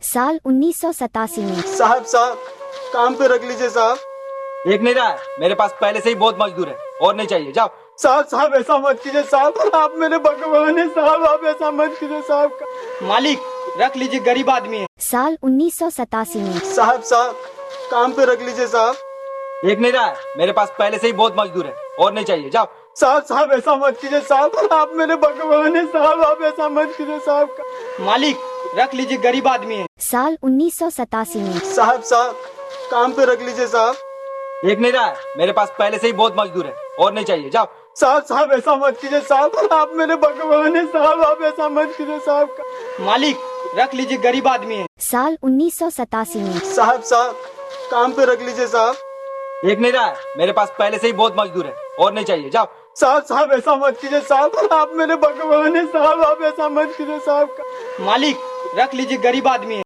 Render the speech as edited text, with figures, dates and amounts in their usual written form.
साल 1987 में। साहब साहब काम पे रख लीजिए साहब। एक नहीं रहा है, मेरे पास पहले से ही बहुत मजदूर है और नहीं चाहिए, जाओ। साहब साहब ऐसा मत कीजिए साहब, आप मेरे भगवान है साहब, आप ऐसा मत कीजिए साहब। मालिक रख लीजिए, गरीब आदमी है। साल 1987 में। साहब साहब काम पे रख लीजिए साहब। एक नहीं रहा है, मेरे पास पहले से ही बहुत मजदूर है और नहीं चाहिए, जाओ। साहब साहब ऐसा मत कीजिए साहब, आप मेरे भगवान है साहब, आप ऐसा मत कीजिए साहब। मालिक रख लीजिए, गरीब आदमी है। साल 1987 में। साहब साहब काम पे रख लीजिए साहब। एक नहीं रहा है, मेरे पास पहले से ही बहुत मजदूर है और नहीं चाहिए, जाओ। साहब साहब ऐसा मत कीजिए साहब, आप मेरे भगवान है साहब, आप ऐसा मत कीजिए साहब। मालिक रख लीजिए, गरीब आदमी है। साल 1987 में। साहब साहब काम पे रख लीजिए साहब। एक नहीं रहा है, मेरे पास पहले से ही बहुत मजदूर है और नहीं चाहिए, जाओ। साहब साहब ऐसा मत कीजिए साहब, आप मेरे भगवान है साहब, आप ऐसा मत कीजिए साहब। मालिक रख लीजिए, गरीब आदमी है।